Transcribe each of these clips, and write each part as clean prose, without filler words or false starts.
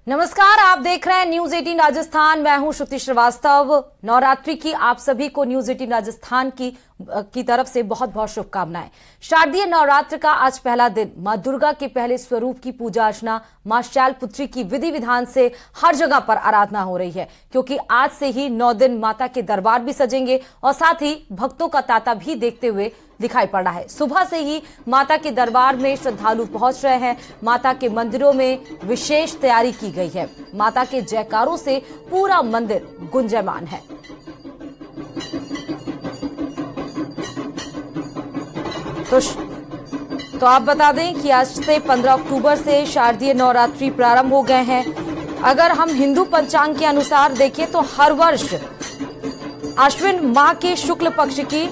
नमस्कार, आप देख रहे हैं न्यूज 18 राजस्थान। मैं हूं श्रुति श्रीवास्तव। नवरात्रि की आप सभी को न्यूज 18 राजस्थान की तरफ से बहुत बहुत शुभकामनाएं। शारदीय नवरात्र का आज पहला दिन मां दुर्गा के पहले स्वरूप की पूजा अर्चना मां शैलपुत्री की विधि विधान से हर जगह पर आराधना हो रही है, क्योंकि आज से ही 9 दिन माता के दरबार भी सजेंगे और साथ ही भक्तों का तांता भी देखते हुए दिखाई पड़ रहा है। सुबह से ही माता के दरबार में श्रद्धालु पहुंच रहे हैं। माता के मंदिरों में विशेष तैयारी की गई है। माता के जयकारों से पूरा मंदिर गुंजयमान है। तो आप बता दें कि आज से 15 अक्टूबर से शारदीय नवरात्रि प्रारंभ हो गए हैं। अगर हम हिंदू पंचांग के अनुसार देखें तो हर वर्ष आश्विन माह के शुक्ल पक्ष की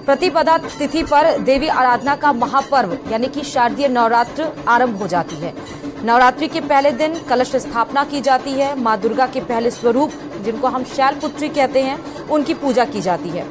प्रतिपदा तिथि पर देवी आराधना का महापर्व यानी कि शारदीय नवरात्र आरंभ हो जाती है। नवरात्रि के पहले दिन कलश स्थापना की जाती है। मां दुर्गा के पहले स्वरूप जिनको हम शैलपुत्री कहते हैं उनकी पूजा की जाती है।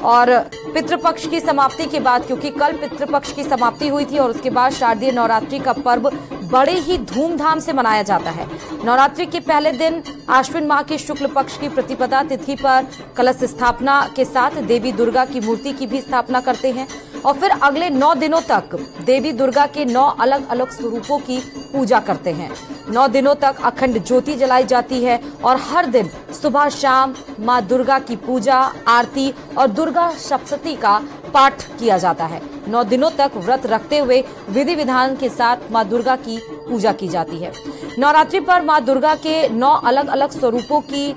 और पितृपक्ष की समाप्ति के बाद, क्योंकि कल पितृपक्ष की समाप्ति हुई थी और उसके बाद शारदीय नवरात्रि का पर्व बड़े ही धूमधाम से मनाया जाता है। नवरात्रि के पहले दिन आश्विन माह के शुक्ल पक्ष की प्रतिपदा तिथि पर कलश स्थापना के साथ देवी दुर्गा की मूर्ति की भी स्थापना करते हैं और फिर अगले 9 दिनों तक देवी दुर्गा के 9 अलग अलग स्वरूपों की पूजा करते हैं। 9 दिनों तक अखंड ज्योति जलाई जाती है और हर दिन सुबह शाम मां दुर्गा की पूजा, आरती और दुर्गा सप्तशती का पाठ किया जाता है। 9 दिनों तक व्रत रखते हुए विधि विधान के साथ मां दुर्गा की पूजा की जाती है। नवरात्रि पर मां दुर्गा के 9 अलग अलग स्वरूपों की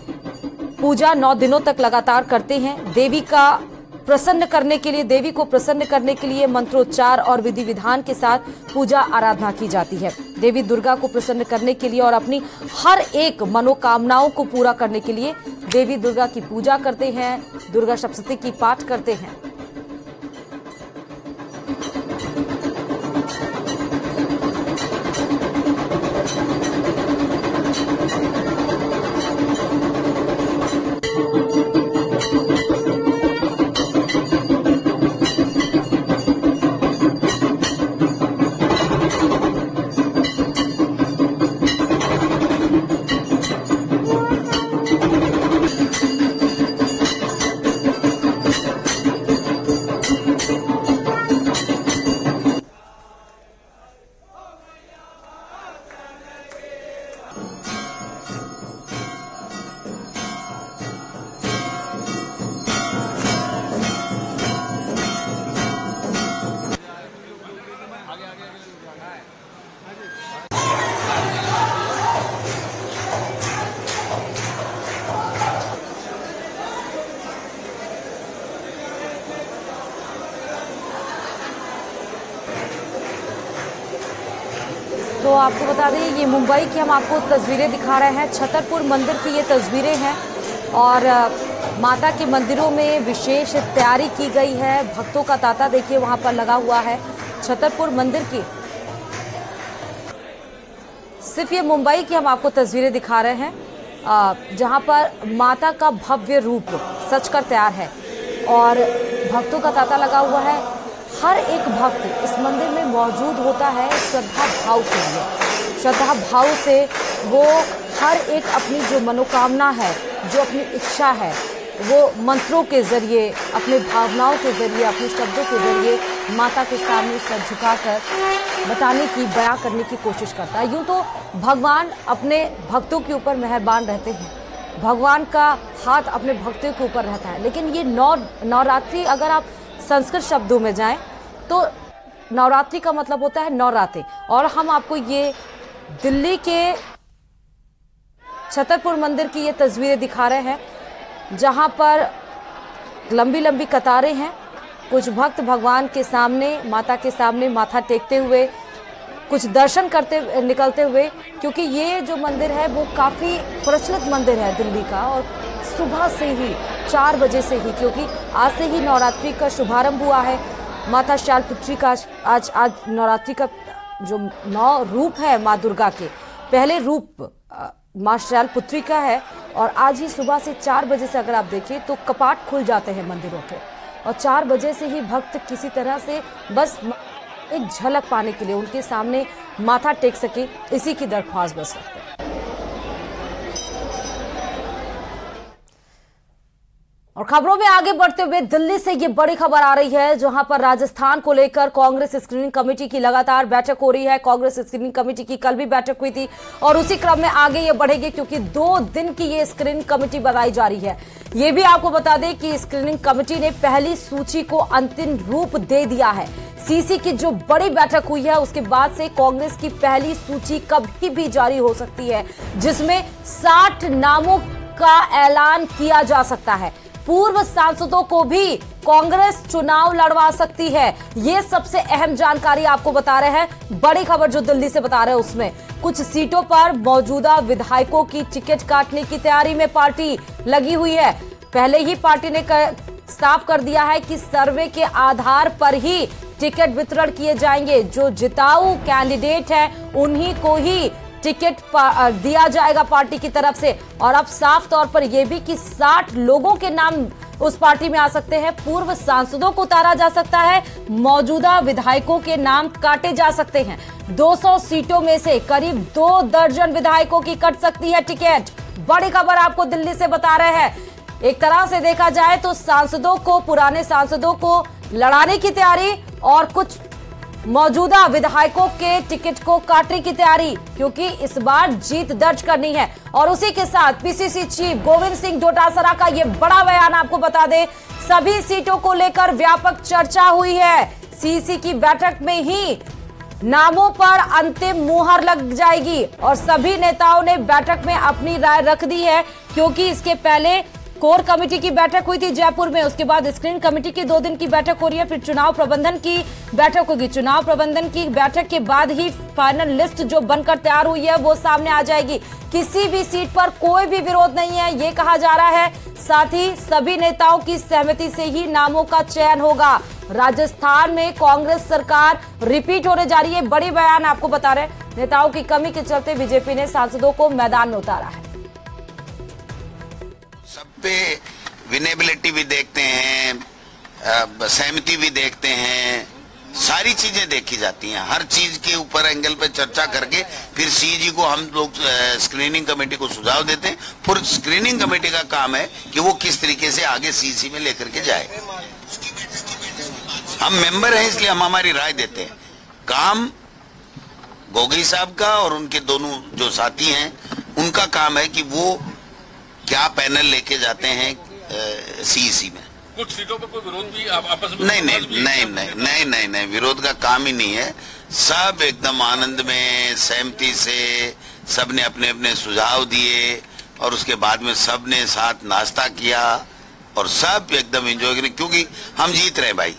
पूजा 9 दिनों तक लगातार करते हैं। देवी को प्रसन्न करने के लिए मंत्रोच्चार और विधि विधान के साथ पूजा आराधना की जाती है। देवी दुर्गा को प्रसन्न करने के लिए और अपनी हर एक मनोकामनाओं को पूरा करने के लिए देवी दुर्गा की पूजा करते हैं, दुर्गा सप्तशती की पाठ करते हैं। तो आपको बता दें, ये मुंबई की हम आपको तस्वीरें दिखा रहे हैं। छतरपुर मंदिर की ये तस्वीरें हैं और माता के मंदिरों में विशेष तैयारी की गई है। भक्तों का तांता देखिए वहां पर लगा हुआ है। छतरपुर मंदिर की सिर्फ ये मुंबई की हम आपको तस्वीरें दिखा रहे हैं, जहां पर माता का भव्य रूप सजकर तैयार है और भक्तों का तांता लगा हुआ है। हर एक भक्त इस मंदिर में मौजूद होता है श्रद्धा भाव के लिए। श्रद्धा भाव से वो हर एक अपनी जो मनोकामना है, जो अपनी इच्छा है, वो मंत्रों के जरिए, अपने भावनाओं के जरिए, अपने शब्दों के जरिए माता के सामने सर झुकाकर बताने की, बयां करने की कोशिश करता है। यूं तो भगवान अपने भक्तों के ऊपर मेहरबान रहते हैं, भगवान का हाथ अपने भक्तों के ऊपर रहता है, लेकिन ये नवरात्रि अगर आप संस्कृत शब्दों में जाएं तो नवरात्रि का मतलब होता है 9 रातें। और हम आपको ये दिल्ली के छतरपुर मंदिर की ये तस्वीरें दिखा रहे हैं, जहां पर लंबी लंबी कतारें हैं। कुछ भक्त भगवान के सामने, माता के सामने माथा टेकते हुए, कुछ दर्शन करते निकलते हुए, क्योंकि ये जो मंदिर है वो काफ़ी प्रचलित मंदिर है दिल्ली का। और सुबह से ही 4 बजे से ही, क्योंकि आज से ही नवरात्रि का शुभारंभ हुआ है। माता शैलपुत्री का आज नवरात्रि का जो 9 रूप है माँ दुर्गा के, पहले रूप माँ शैलपुत्री का है और आज ही सुबह से 4 बजे से अगर आप देखें तो कपाट खुल जाते हैं मंदिरों के और 4 बजे से ही भक्त किसी तरह से बस एक झलक पाने के लिए उनके सामने माथा टेक सके, इसी की दरख्वास्त बस रखते हैं। और खबरों में आगे बढ़ते हुए दिल्ली से ये बड़ी खबर आ रही है, जहां पर राजस्थान को लेकर कांग्रेस स्क्रीनिंग कमेटी की लगातार बैठक हो रही है। कांग्रेस स्क्रीनिंग कमेटी की कल भी बैठक हुई थी और उसी क्रम में आगे ये बढ़ेगी, क्योंकि 2 दिन की ये स्क्रीनिंग कमेटी बनाई जा रही है। ये भी आपको बता दें कि स्क्रीनिंग कमेटी ने पहली सूची को अंतिम रूप दे दिया है। सीसी की जो बड़ी बैठक हुई है उसके बाद से कांग्रेस की पहली सूची कभी भी जारी हो सकती है, जिसमें 60 नामों का ऐलान किया जा सकता है। पूर्व सांसदों को भी कांग्रेस चुनाव लड़वा सकती है। ये सबसे अहम जानकारी आपको बता रहे हैं। बड़ी खबर जो दिल्ली से बता रहे हैं उसमें कुछ सीटों पर मौजूदा विधायकों की टिकट काटने की तैयारी में पार्टी लगी हुई है। पहले ही पार्टी ने साफ कर दिया है कि सर्वे के आधार पर ही टिकट वितरण किए जाएंगे। जो जिताऊ कैंडिडेट है उन्हीं को ही टिकट दिया जाएगा पार्टी की तरफ से। और अब साफ तौर पर यह भी कि 60 लोगों के नाम उस पार्टी में आ सकते हैं। पूर्व सांसदों को उतारा जा सकता है, मौजूदा विधायकों के नाम काटे जा सकते हैं। 200 सीटों में से करीब 2 दर्जन विधायकों की कट सकती है टिकट। बड़ी खबर आपको दिल्ली से बता रहे हैं। एक तरह से देखा जाए तो सांसदों को, पुराने सांसदों को लड़ाने की तैयारी और कुछ मौजूदा विधायकों के टिकट को काटने की तैयारी, क्योंकि इस बार जीत दर्ज करनी है। और उसी के साथ पीसीसी चीफ गोविंद सिंह डोटासरा का यह बड़ा बयान आपको बता दें, सभी सीटों को लेकर व्यापक चर्चा हुई है। सीसी की बैठक में ही नामों पर अंतिम मुहर लग जाएगी और सभी नेताओं ने बैठक में अपनी राय रख दी है, क्योंकि इसके पहले कोर कमेटी की बैठक हुई थी जयपुर में, उसके बाद स्क्रीनिंग कमेटी की 2 दिन की बैठक हो रही है, फिर चुनाव प्रबंधन की बैठक होगी। चुनाव प्रबंधन की बैठक के बाद ही फाइनल लिस्ट जो बनकर तैयार हुई है वो सामने आ जाएगी। किसी भी सीट पर कोई भी विरोध नहीं है, ये कहा जा रहा है। साथ ही सभी नेताओं की सहमति से ही नामों का चयन होगा। राजस्थान में कांग्रेस सरकार रिपीट होने जा रही है। बड़ी बयान आपको बता रहे, नेताओं की कमी के चलते बीजेपी ने सांसदों को मैदान में उतारा है। सब पे विनेबिलिटी भी देखते हैं, सहमति भी देखते हैं, सारी चीजें देखी जाती हैं। हर चीज के ऊपर एंगल पे चर्चा करके फिर सीजी को हम लोग स्क्रीनिंग कमेटी को सुझाव देते हैं। फिर स्क्रीनिंग कमेटी का काम है कि वो किस तरीके से आगे सीसी में लेकर के जाए। हम मेंबर हैं इसलिए हम हमारी राय देते हैं। काम गोगई साहब का और उनके दोनों जो साथी हैं उनका काम है कि वो क्या पैनल लेके जाते हैं सीईसी में। कुछ सीटों पर कोई विरोध भी आपस में नहीं, विरोध का काम ही नहीं है। सब एकदम आनंद में सहमति से सबने अपने अपने सुझाव दिए और उसके बाद में सबने साथ नाश्ता किया और सब एकदम एंजॉय करें, क्योंकि हम जीत रहे भाई।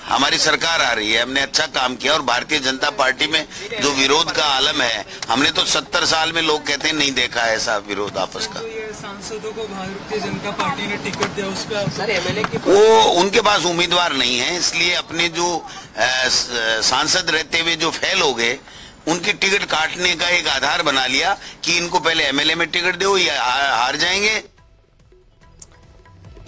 हमारी सरकार आ रही है, हमने अच्छा काम किया। और भारतीय जनता पार्टी में जो विरोध का आलम है, हमने तो 70 साल में लोग कहते हैं नहीं देखा ऐसा विरोध आपस का। सांसदों को भारतीय जनता पार्टी ने टिकट दिया, उस पर सर एमएलए की वो उनके पास उम्मीदवार नहीं है, इसलिए अपने जो सांसद रहते हुए जो फेल हो गए उनकी टिकट काटने का एक आधार बना लिया कि इनको पहले एमएलए में टिकट दो या हार जाएंगे।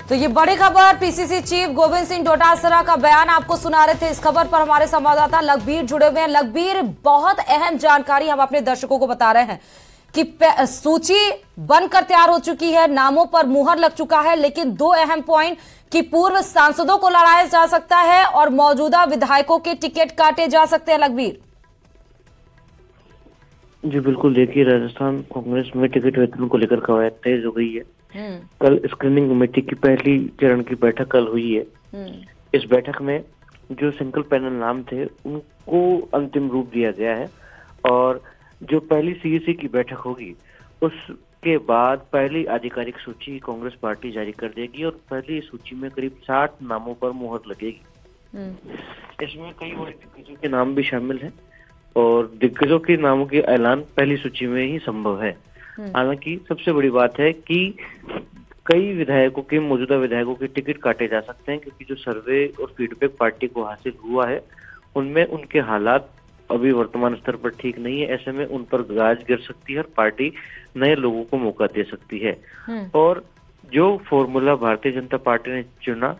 तो ये बड़ी खबर, पीसीसी चीफ गोविंद सिंह डोटासरा का बयान आपको सुना रहे थे। इस खबर पर हमारे संवाददाता लखबीर जुड़े हुए हैं। लखबीर, बहुत अहम जानकारी हम अपने दर्शकों को बता रहे हैं कि सूची बनकर तैयार हो चुकी है, नामों पर मुहर लग चुका है, लेकिन 2 अहम पॉइंट कि पूर्व सांसदों को लड़ाया जा सकता है और मौजूदा विधायकों के टिकट काटे जा सकते हैं। लखबीर जी बिल्कुल, देखिए राजस्थान कांग्रेस में टिकट वितरण को लेकर कवायद तेज हो गई है। कल स्क्रीनिंग कमेटी की पहली चरण की बैठक कल हुई है। इस बैठक में जो सिंगल पैनल नाम थे उनको अंतिम रूप दिया गया है और जो पहली सीईसी की बैठक होगी उसके बाद पहली आधिकारिक सूची कांग्रेस पार्टी जारी कर देगी और पहली सूची में करीब 60 नामों पर मुहर लगेगी। इसमें कई बड़े दिग्गजों के नाम भी शामिल हैं और दिग्गजों के नामों के ऐलान पहली सूची में ही संभव है। हालांकि सबसे बड़ी बात है कि कई विधायकों के, मौजूदा विधायकों के टिकट काटे जा सकते हैं, क्योंकि जो सर्वे और फीडबैक पार्टी को हासिल हुआ है उनमें उनके हालात अभी वर्तमान स्तर पर ठीक नहीं है। ऐसे में उन पर गाज गिर सकती है और पार्टी नए लोगों को मौका दे सकती है। और जो फॉर्मूला भारतीय जनता पार्टी ने चुना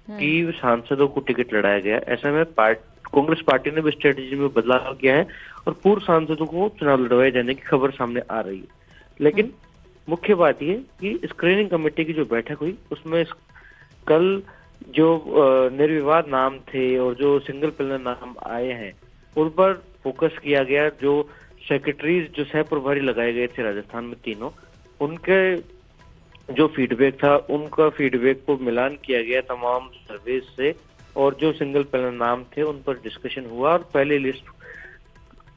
कि सांसदों को टिकट लड़ाया गया, ऐसे में कांग्रेस पार्टी ने भी स्ट्रेटेजी में बदलाव किया है और पूर्व सांसदों को चुनाव लड़वाए जाने की खबर सामने आ रही है। लेकिन मुख्य बात यह कि स्क्रीनिंग कमेटी की जो बैठक हुई उसमें कल जो निर्विवाद नाम थे और जो सिंगल पिलर नाम आए हैं उन पर फोकस किया गया। जो सेक्रेटरीज जो सह प्रभारी लगाए गए थे राजस्थान में तीनों, उनके जो फीडबैक था उनका फीडबैक को मिलान किया गया तमाम सर्विस से, और जो सिंगल पिलर नाम थे उन पर डिस्कशन हुआ और पहले लिस्ट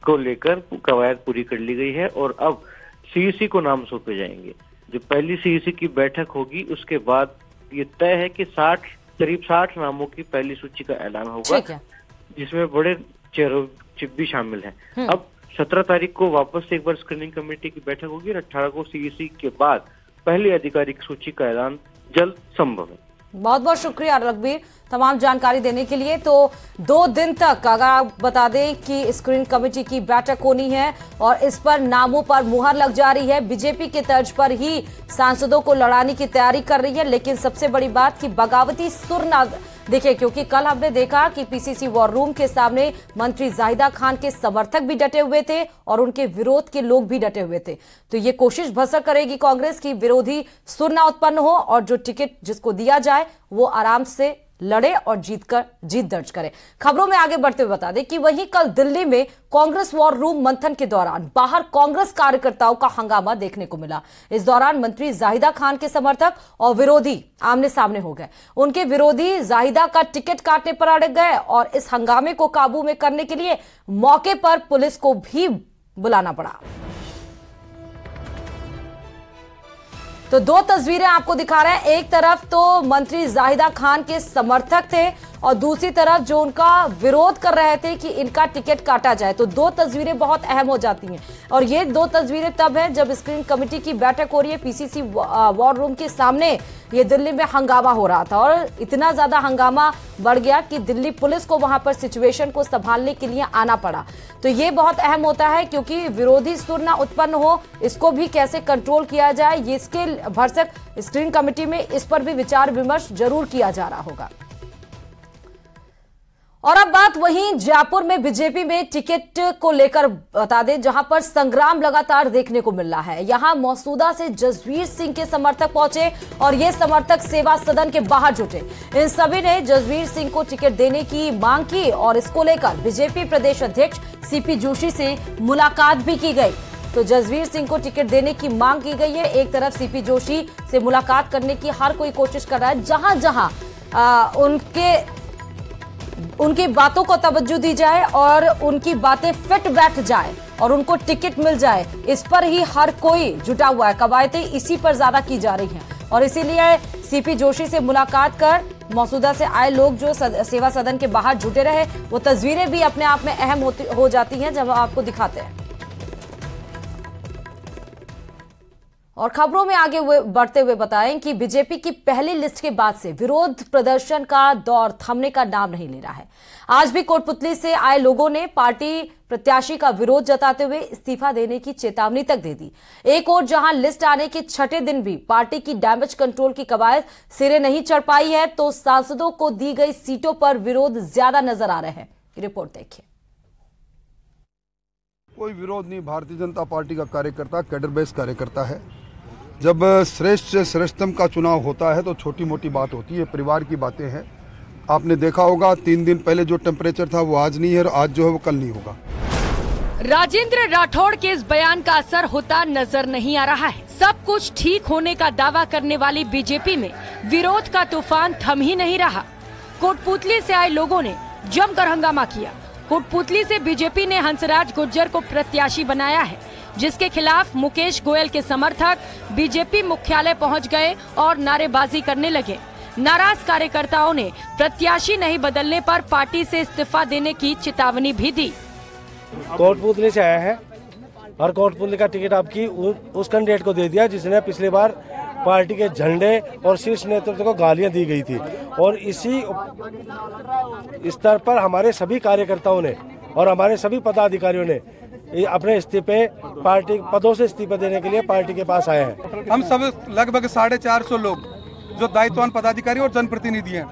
को लेकर कवायद पूरी कर ली गई है। और अब सीईसी को नाम सौंपे जाएंगे। जो पहली सीईसी की बैठक होगी उसके बाद ये तय है कि करीब 60 नामों की पहली सूची का ऐलान होगा, जिसमें बड़े चेहरों भी शामिल हैं। अब 17 तारीख को वापस से एक बार स्क्रीनिंग कमेटी की बैठक होगी और 18 को सीईसी के बाद पहली आधिकारिक सूची का ऐलान जल्द संभव है। बहुत बहुत शुक्रिया रघुवीर तमाम जानकारी देने के लिए। तो 2 दिन तक अगर आप बता दें कि स्क्रीनिंग कमेटी की बैठक होनी है और इस पर नामों पर मुहर लग जा रही है। बीजेपी के तर्ज पर ही सांसदों को लड़ाने की तैयारी कर रही है, लेकिन सबसे बड़ी बात कि बगावती सुर ना देखिए, क्योंकि कल हमने देखा कि पीसीसी वॉर रूम के सामने मंत्री जाहिदा खान के समर्थक भी डटे हुए थे और उनके विरोध के लोग भी डटे हुए थे। तो ये कोशिश भरसक करेगी कांग्रेस की विरोधी सुर ना उत्पन्न हो और जो टिकट जिसको दिया जाए वो आराम से लड़े और जीत दर्ज करे। खबरों में आगे बढ़ते हुए बता दें कि वहीं कल दिल्ली में कांग्रेस वॉर रूम मंथन के दौरान बाहर कांग्रेस कार्यकर्ताओं का हंगामा देखने को मिला। इस दौरान मंत्री जाहिदा खान के समर्थक और विरोधी आमने सामने हो गए। उनके विरोधी जाहिदा का टिकट काटने पर अड़क गए और इस हंगामे को काबू में करने के लिए मौके पर पुलिस को भी बुलाना पड़ा। तो 2 तस्वीरें आपको दिखा रहे हैं। एक तरफ तो मंत्री जाहिदा खान के समर्थक थे और दूसरी तरफ जो उनका विरोध कर रहे थे कि इनका टिकट काटा जाए। तो 2 तस्वीरें बहुत अहम हो जाती हैं और ये 2 तस्वीरें तब है जब स्क्रीनिंग कमेटी की बैठक हो रही है पीसीसी वॉर रूम के सामने। ये दिल्ली में हंगामा हो रहा था और इतना ज्यादा हंगामा बढ़ गया कि दिल्ली पुलिस को वहां पर सिचुएशन को संभालने के लिए आना पड़ा। तो ये बहुत अहम होता है क्योंकि विरोधी सुर ना उत्पन्न हो, इसको भी कैसे कंट्रोल किया जाए, ये इसके भरसक स्क्रीनिंग कमेटी में इस पर भी विचार विमर्श जरूर किया जा रहा होगा। और अब बात वहीं जयपुर में बीजेपी में टिकट को लेकर बता दें, जहां पर संग्राम लगातार देखने को मिल रहा है। यहां मौसूदा से जसवीर सिंह के समर्थक पहुंचे और ये समर्थक सेवा सदन के बाहर जुटे। इन सभी ने जसवीर सिंह को टिकट देने की मांग की और इसको लेकर बीजेपी प्रदेश अध्यक्ष सीपी जोशी से मुलाकात भी की गई। तो जसवीर सिंह को टिकट देने की मांग की गई है। एक तरफ सीपी जोशी से मुलाकात करने की हर कोई कोशिश कर रहा है, जहां जहां उनकी बातों को तवज्जो दी जाए और उनकी बातें फिट बैठ जाए और उनको टिकट मिल जाए, इस पर ही हर कोई जुटा हुआ है। कवायदें इसी पर ज्यादा की जा रही हैं और इसीलिए सीपी जोशी से मुलाकात कर मौसूदा से आए लोग जो सेवा सदन के बाहर जुटे रहे, वो तस्वीरें भी अपने आप में अहम हो जाती हैं जब आपको दिखाते हैं। और खबरों में आगे बढ़ते हुए बताएं कि बीजेपी की पहली लिस्ट के बाद से विरोध प्रदर्शन का दौर थमने का नाम नहीं ले रहा है। आज भी कोटपुतली से आए लोगों ने पार्टी प्रत्याशी का विरोध जताते हुए इस्तीफा देने की चेतावनी तक दे दी। एक और जहां लिस्ट आने के 6ठे दिन भी पार्टी की डैमेज कंट्रोल की कवायद सिरे नहीं चढ़ पाई है, तो सांसदों को दी गई सीटों पर विरोध ज्यादा नजर आ रहे हैं। रिपोर्ट देखिए। कोई विरोध नहीं। भारतीय जनता पार्टी का कार्यकर्ता कैडर बेस कार्यकर्ता है। जब श्रेष्ठ से श्रेष्ठतम का चुनाव होता है तो छोटी मोटी बात होती है, परिवार की बातें हैं। आपने देखा होगा 3 दिन पहले जो टेम्परेचर था वो आज नहीं है और आज जो है वो कल नहीं होगा। राजेंद्र राठौड़ के इस बयान का असर होता नजर नहीं आ रहा है। सब कुछ ठीक होने का दावा करने वाली बीजेपी में विरोध का तूफान थम ही नहीं रहा। कोटपुतली से आए लोगों ने जमकर हंगामा किया। कोटपुतली से बीजेपी ने हंसराज गुर्जर को प्रत्याशी बनाया है, जिसके खिलाफ मुकेश गोयल के समर्थक बीजेपी मुख्यालय पहुंच गए और नारेबाजी करने लगे। नाराज कार्यकर्ताओं ने प्रत्याशी नहीं बदलने पर पार्टी से इस्तीफा देने की चेतावनी भी दी। कोटपुतली से आया है और कोटपुतली का टिकट आपकी उस कैंडिडेट को दे दिया जिसने पिछली बार पार्टी के झंडे और शीर्ष नेतृत्व को गालियां दी गई थी। और इसी स्तर पर हमारे सभी कार्यकर्ताओं ने और हमारे सभी पदाधिकारियों ने अपने इस्तीफे पार्टी पदों से इस्तीफे देने के लिए पार्टी के पास आए हैं। हम सब लगभग 450 लोग जो दायित्ववान पदाधिकारी और जनप्रतिनिधि हैं,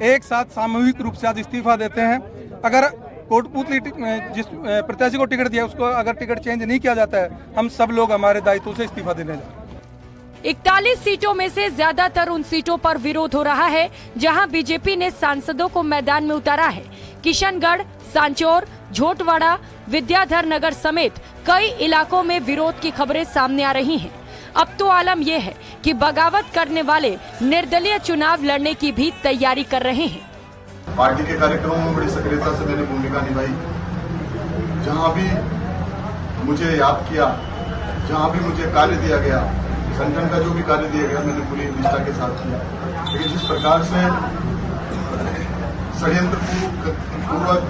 एक साथ सामूहिक रूप से आज इस्तीफा देते हैं। अगर कोटपुतली जिस प्रत्याशी को टिकट दिया उसको अगर टिकट चेंज नहीं किया जाता है, हम सब लोग हमारे दायित्व से इस्तीफा देने जा रहे हैं। 41 सीटों में से ज्यादातर उन सीटों पर विरोध हो रहा है जहां बीजेपी ने सांसदों को मैदान में उतारा है। किशनगढ़, सांचौर, झोटवाड़ा, विद्याधर नगर समेत कई इलाकों में विरोध की खबरें सामने आ रही हैं। अब तो आलम यह है कि बगावत करने वाले निर्दलीय चुनाव लड़ने की भी तैयारी कर रहे हैं। पार्टी के कार्यक्रमों में बड़ी सक्रियता से मैंने भूमिका निभाई। जहां भी मुझे याद किया, जहां भी मुझे कार्य दिया गया, संगठन का जो भी कार्य दिया गया, मैंने पूरी निष्ठा के साथ किया। लेकिन जिस प्रकार से षड्यंत्र पूर्वक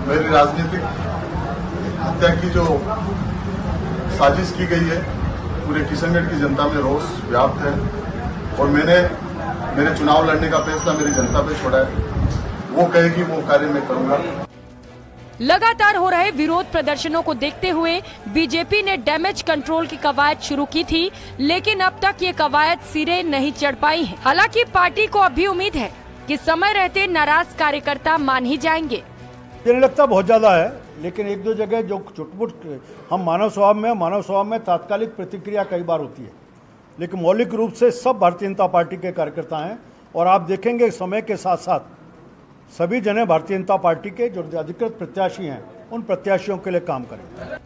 मेरी राजनीतिक हत्या की जो साजिश की गई है, पूरे किशनगढ़ की जनता में रोष व्याप्त है और मैंने मेरे चुनाव लड़ने का फैसला मेरी जनता पे छोड़ा है। वो कहेगी वो कार्य मैं करूंगा। लगातार हो रहे विरोध प्रदर्शनों को देखते हुए बीजेपी ने डैमेज कंट्रोल की कवायद शुरू की थी, लेकिन अब तक ये कवायद सिरे नहीं चढ़ पाई है। हालांकि पार्टी को अभी उम्मीद है कि समय रहते नाराज कार्यकर्ता मान ही जाएंगे। ये नहीं लगता बहुत ज्यादा है, लेकिन एक दो जगह जो चुटपुट हम मानव स्वभाव में तात्कालिक प्रतिक्रिया कई बार होती है, लेकिन मौलिक रूप से सब भारतीय जनता पार्टी के कार्यकर्ता हैं और आप देखेंगे समय के साथ साथ सभी जने भारतीय जनता पार्टी के जो अधिकृत प्रत्याशी हैं उन प्रत्याशियों के लिए काम करेंगे।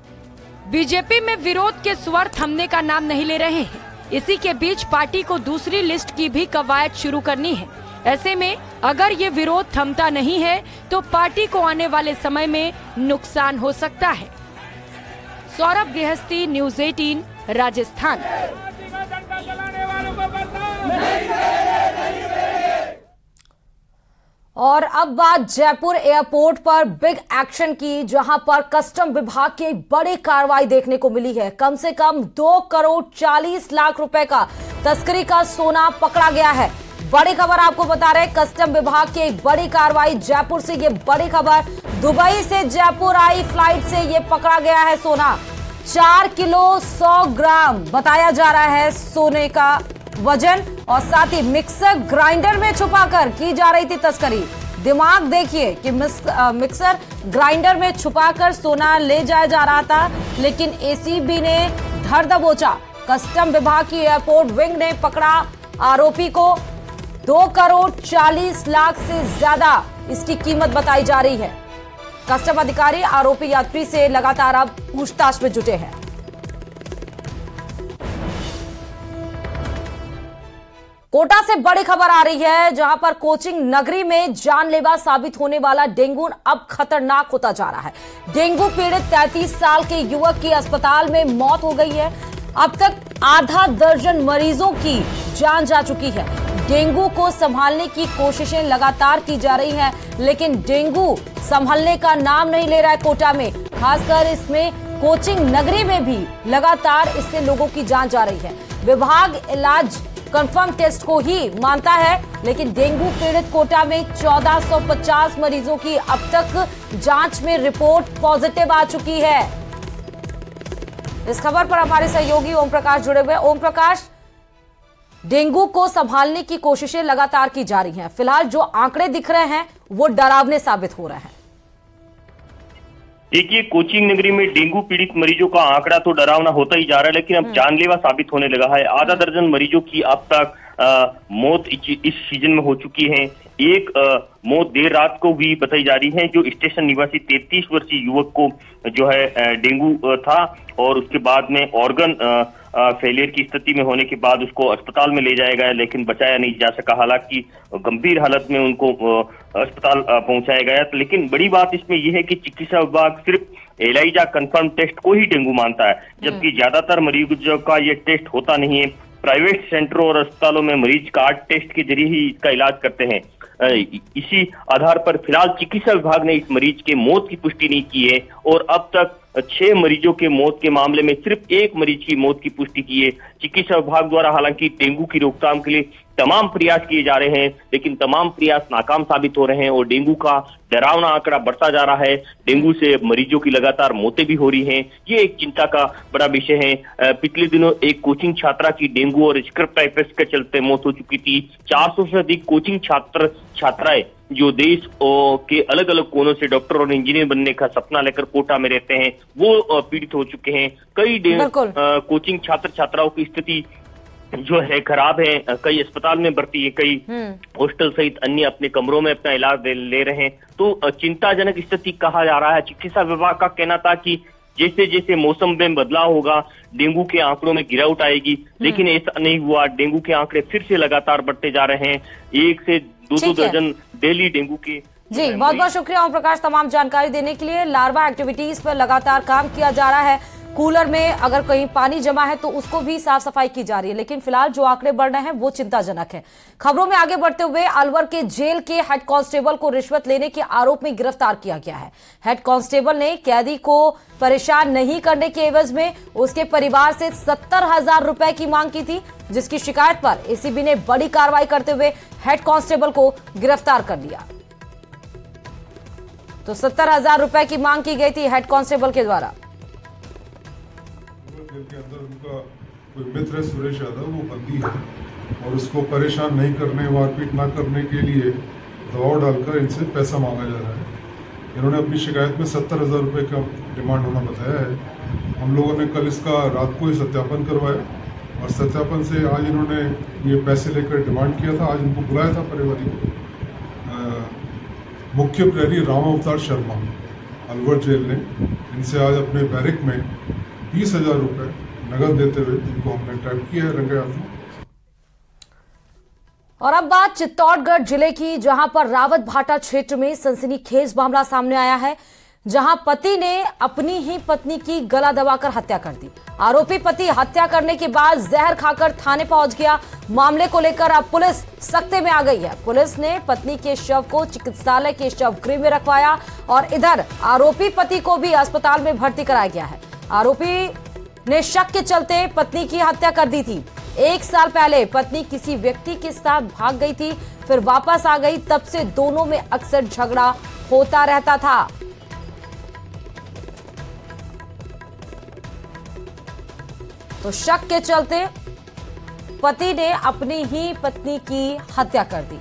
बीजेपी में विरोध के स्वर थमने का नाम नहीं ले रहे हैं। इसी के बीच पार्टी को दूसरी लिस्ट की भी कवायद शुरू करनी है। ऐसे में अगर ये विरोध थमता नहीं है तो पार्टी को आने वाले समय में नुकसान हो सकता है। सौरभ गृहस्थी, न्यूज़ 18, राजस्थान। और अब बात जयपुर एयरपोर्ट पर बिग एक्शन की, जहां पर कस्टम विभाग की बड़ी कार्रवाई देखने को मिली है। कम से कम 2 करोड़ 40 लाख रुपए का तस्करी का सोना पकड़ा गया है। बड़ी खबर आपको बता रहे, कस्टम विभाग की एक बड़ी कार्रवाई जयपुर से। ये बड़ी खबर, दुबई से जयपुर आई फ्लाइट से ये पकड़ा गया है सोना। 4 किलो 100 ग्राम बताया जा रहा है सोने का वजन, और साथ ही मिक्सर ग्राइंडर में छुपाकर की जा रही थी तस्करी। दिमाग देखिए कि मिक्सर ग्राइंडर में छुपाकर सोना ले जाया जा रहा था, लेकिन एसीबी ने धर दबोचा। कस्टम विभाग की एयरपोर्ट विंग ने पकड़ा आरोपी को। 2 करोड़ 40 लाख से ज्यादा इसकी कीमत बताई जा रही है। कस्टम अधिकारी आरोपी यात्री से लगातार अब पूछताछ में जुटे हैं। कोटा से बड़ी खबर आ रही है, जहां पर कोचिंग नगरी में जानलेवा साबित होने वाला डेंगू अब खतरनाक होता जा रहा है। डेंगू पीड़ित 33 साल के युवक की अस्पताल में मौत हो गई है। अब तक आधा दर्जन मरीजों की जान जा चुकी है। डेंगू को संभालने की कोशिशें लगातार की जा रही हैं, लेकिन डेंगू संभलने का नाम नहीं ले रहा है कोटा में। खासकर इसमें कोचिंग नगरी में भी लगातार इससे लोगों की जान जा रही है। विभाग इलाज कंफर्म टेस्ट को ही मानता है, लेकिन डेंगू पीड़ित कोटा में 1450 मरीजों की अब तक जांच में रिपोर्ट पॉजिटिव आ चुकी है। इस खबर पर हमारे सहयोगी ओम प्रकाश जुड़े हुए। ओम प्रकाश, डेंगू को संभालने की कोशिशें लगातार की जा रही हैं। फिलहाल जो आंकड़े दिख रहे हैं वो डरावने साबित हो रहे हैं। देखिए, कोचिंग नगरी में डेंगू पीड़ित मरीजों का आंकड़ा तो डरावना होता ही जा रहा है, लेकिन अब जानलेवा साबित होने लगा है। आधा दर्जन मरीजों की अब तक मौत इस सीजन में हो चुकी है। एक मौत देर रात को भी बताई जा रही है, जो स्टेशन निवासी 33 वर्षीय युवक को जो है डेंगू था, और उसके बाद में ऑर्गन फेलियर की स्थिति में होने के बाद उसको अस्पताल में ले जाया गया, लेकिन बचाया नहीं जा सका। हालांकि गंभीर हालत में उनको अस्पताल पहुंचाया गया। लेकिन बड़ी बात इसमें यह है कि चिकित्सा विभाग सिर्फ एलाइजा कंफर्म टेस्ट को ही डेंगू मानता है, जबकि ज्यादातर मरीजों का ये टेस्ट होता नहीं है। प्राइवेट सेंटरों और अस्पतालों में मरीज कार्ड टेस्ट के जरिए ही इसका इलाज करते हैं। इसी आधार पर फिलहाल चिकित्सा विभाग ने इस मरीज के मौत की पुष्टि नहीं की है, और अब तक 6 मरीजों के मौत के मामले में सिर्फ 1 मरीज की मौत की पुष्टि की है। चिकित्सा विभाग द्वारा हालांकि डेंगू की रोकथाम के लिए तमाम प्रयास किए जा रहे हैं, लेकिन तमाम प्रयास नाकाम साबित हो रहे हैं और डेंगू का डरावना आंकड़ा बढ़ता जा रहा है। डेंगू से मरीजों की लगातार मौतें भी हो रही हैं। ये एक चिंता का बड़ा विषय है। पिछले दिनों एक कोचिंग छात्रा की डेंगू और स्क्रब टाइफस के चलते मौत हो चुकी थी। 400 से अधिक कोचिंग छात्राएं जो देश के अलग अलग कोनों से डॉक्टर और इंजीनियर बनने का सपना लेकर कोटा में रहते हैं, वो पीड़ित हो चुके हैं। कई कोचिंग छात्र छात्राओं की स्थिति जो है खराब है, कई अस्पताल में भर्ती है, कई हॉस्टल सहित अन्य अपने कमरों में अपना इलाज ले रहे हैं। तो चिंताजनक स्थिति कहा जा रहा है। चिकित्सा विभाग का कहना था कि जैसे जैसे मौसम में बदलाव होगा डेंगू के आंकड़ों में गिरावट आएगी, लेकिन ऐसा नहीं हुआ। डेंगू के आंकड़े फिर से लगातार बढ़ते जा रहे हैं। 1 से 2 दर्जन डेली डेंगू के। जी बहुत बहुत शुक्रिया ओम प्रकाश तमाम जानकारी देने के लिए। लार्वा एक्टिविटीज पर लगातार काम किया जा रहा है। कूलर में अगर कहीं पानी जमा है तो उसको भी साफ सफाई की जा रही है, लेकिन फिलहाल जो आंकड़े बढ़ रहे हैं वो चिंताजनक है। खबरों में आगे बढ़ते हुए अलवर के जेल के हेड कांस्टेबल को रिश्वत लेने के आरोप में गिरफ्तार किया गया है। हेड कांस्टेबल ने कैदी को परेशान नहीं करने के एवज में उसके परिवार से 70,000 रुपए की मांग की थी, जिसकी शिकायत पर एसीबी ने बड़ी कार्रवाई करते हुए हेड कांस्टेबल को गिरफ्तार कर लिया। तो 70,000 रुपए की मांग की गई थी हेड कांस्टेबल के द्वारा। के अंदर उनका कोई मित्र है सुरेश यादव, वो बंदी है और उसको परेशान नहीं करने, मारपीट ना करने के लिए दबाव डालकर इनसे पैसा मांगा जा रहा है। इन्होंने अपनी शिकायत में 70,000 रुपये का डिमांड होना बताया है। हम लोगों ने कल इसका रात को ही सत्यापन करवाया और सत्यापन से आज इन्होंने ये पैसे लेकर डिमांड किया था। आज इनको बुलाया था परिवादी को। मुख्य प्रहरी राम अवतार शर्मा अलवर जेल ने इनसे आज अपने बैरिक में 20,000 रुपए नगद देते हुए इनको हमने ट्रैप किया है रंगे हाथों। और अब बात चित्तौड़गढ़ जिले की, जहां पर रावत भाटा क्षेत्र में सनसनीखेज मामला सामने आया है, जहां पति ने अपनी ही पत्नी की गला दबाकर हत्या कर दी। आरोपी पति हत्या करने के बाद जहर खाकर थाने पहुंच गया। मामले को लेकर अब पुलिस सख्ते में आ गई है। पुलिस ने पत्नी के शव को चिकित्सालय के शवगृह में रखवाया और इधर आरोपी पति को भी अस्पताल में भर्ती कराया गया है। आरोपी ने शक के चलते पत्नी की हत्या कर दी थी। 1 साल पहले पत्नी किसी व्यक्ति के साथ भाग गई थी, फिर वापस आ गई। तब से दोनों में अक्सर झगड़ा होता रहता था। तो शक के चलते पति ने अपनी ही पत्नी की हत्या कर दी।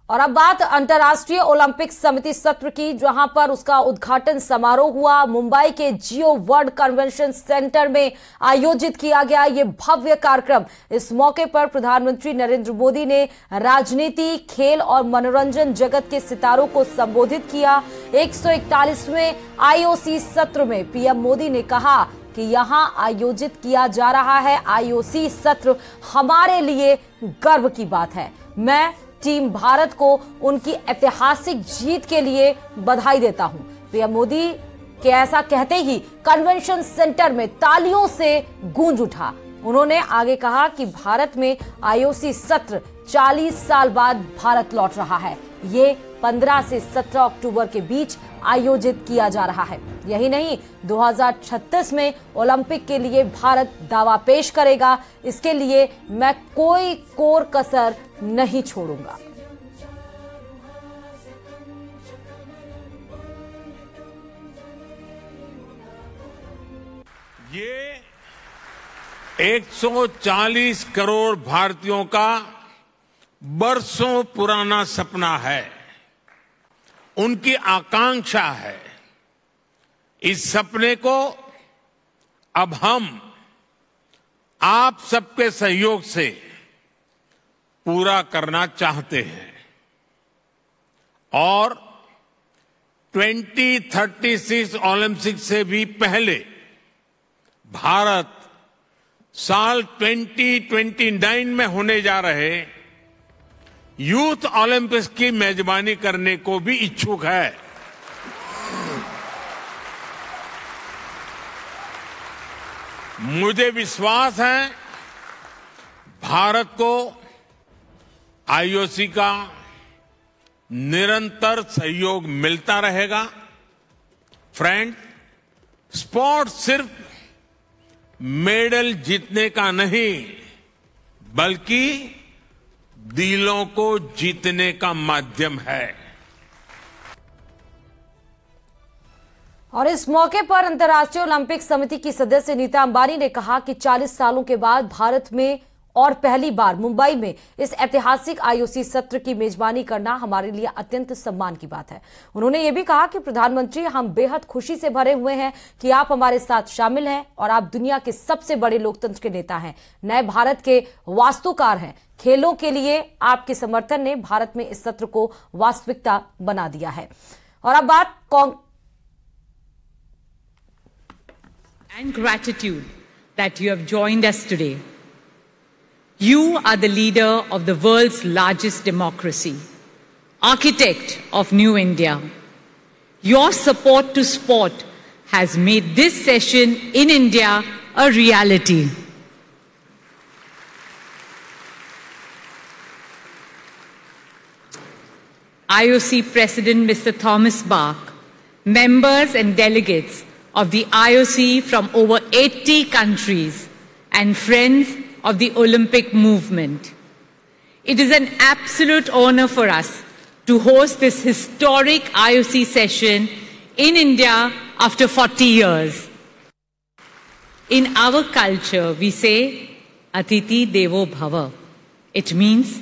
और अब बात अंतर्राष्ट्रीय ओलंपिक समिति सत्र की, जहां पर उसका उद्घाटन समारोह हुआ। मुंबई के जियो वर्ल्ड कन्वेंशन सेंटर में आयोजित किया गया ये भव्य कार्यक्रम। इस मौके पर प्रधानमंत्री नरेंद्र मोदी ने राजनीति, खेल और मनोरंजन जगत के सितारों को संबोधित किया। 141वें आईओसी सत्र में पीएम मोदी ने कहा कि यहां आयोजित किया जा रहा है आईओसी सत्र हमारे लिए गर्व की बात है। मैं टीम भारत को उनकी ऐतिहासिक जीत के लिए बधाई देता हूं। पीएम मोदी के ऐसा कहते ही कन्वेंशन सेंटर में तालियों से गूंज उठा। उन्होंने आगे कहा कि भारत में आईओसी सत्र 40 साल बाद भारत लौट रहा है। ये 15 से 17 अक्टूबर के बीच आयोजित किया जा रहा है। यही नहीं, 2036 में ओलंपिक के लिए भारत दावा पेश करेगा। इसके लिए मैं कोई कोर कसर नहीं छोड़ूंगा। ये 140 करोड़ भारतीयों का बरसों पुराना सपना है, उनकी आकांक्षा है। इस सपने को अब हम आप सबके सहयोग से पूरा करना चाहते हैं और 2036 ओलंपिक से भी पहले भारत साल 2029 में होने जा रहे यूथ ओलंपिक्स की मेजबानी करने को भी इच्छुक है। मुझे विश्वास है भारत को आईओसी का निरंतर सहयोग मिलता रहेगा। फ्रेंड, स्पोर्ट सिर्फ मेडल जीतने का नहीं, बल्कि दिलों को जीतने का माध्यम है। और इस मौके पर अंतर्राष्ट्रीय ओलंपिक समिति की सदस्य नीता अंबानी ने कहा कि 40 सालों के बाद भारत में और पहली बार मुंबई में इस ऐतिहासिक आईओसी सत्र की मेजबानी करना हमारे लिए अत्यंत सम्मान की बात है। उन्होंने ये भी कहा कि प्रधानमंत्री, हम बेहद खुशी से भरे हुए हैं कि आप हमारे साथ शामिल हैं और आप दुनिया के सबसे बड़े लोकतंत्र के नेता हैं, नए भारत के वास्तुकार हैं। खेलों के लिए आपके समर्थन ने भारत में इस सत्र को वास्तविकता बना दिया है। और अब बात and gratitude that you have joined us today. You are the leader of the world's largest democracy, architect of New India. Your support to sport has made this session in India a reality. IOC President Mr. Thomas Bach, members and delegates of the IOC from over 80 countries and friends of the Olympic movement. It is an absolute honor for us to host this historic IOC session in India after 40 years. In our culture, we say, Atiti Devo Bhava. It means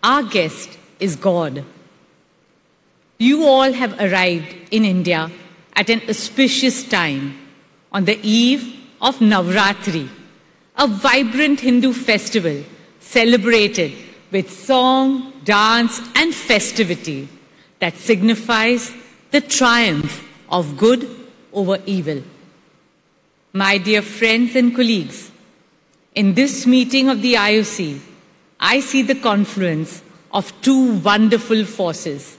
our guest is God. You all have arrived in India at an auspicious time on the eve of Navratri, a vibrant Hindu festival celebrated with song, dance and festivity that signifies the triumph of good over evil. My dear friends and colleagues, in this meeting of the IOC, I see the confluence of two wonderful forces.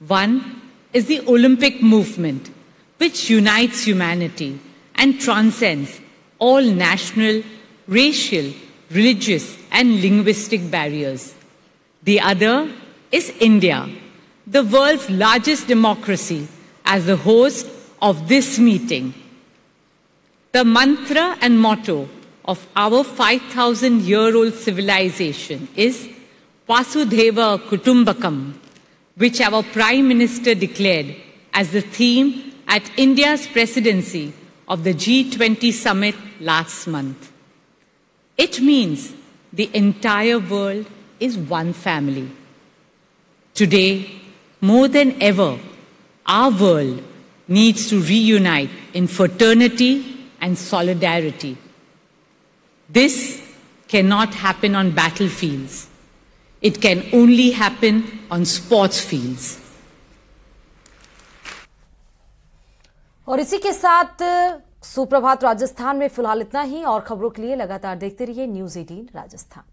One is the Olympic movement, which unites humanity and transcends all national, racial, religious and linguistic barriers. The other is India, the world's largest democracy, as the host of this meeting. The mantra and motto of our 5,000-year-old civilization is Vasudhaiva Kutumbakam, which our Prime Minister declared as the theme at India's presidency of the G20 summit last month. It means the entire world is one family. Today, more than ever, our world needs to reunite in fraternity and solidarity. This cannot happen on battlefields. It can only happen on sports fields. और इसी के साथ सुप्रभात राजस्थान में फिलहाल इतना ही। और खबरों के लिए लगातार देखते रहिए न्यूज़ 18 राजस्थान।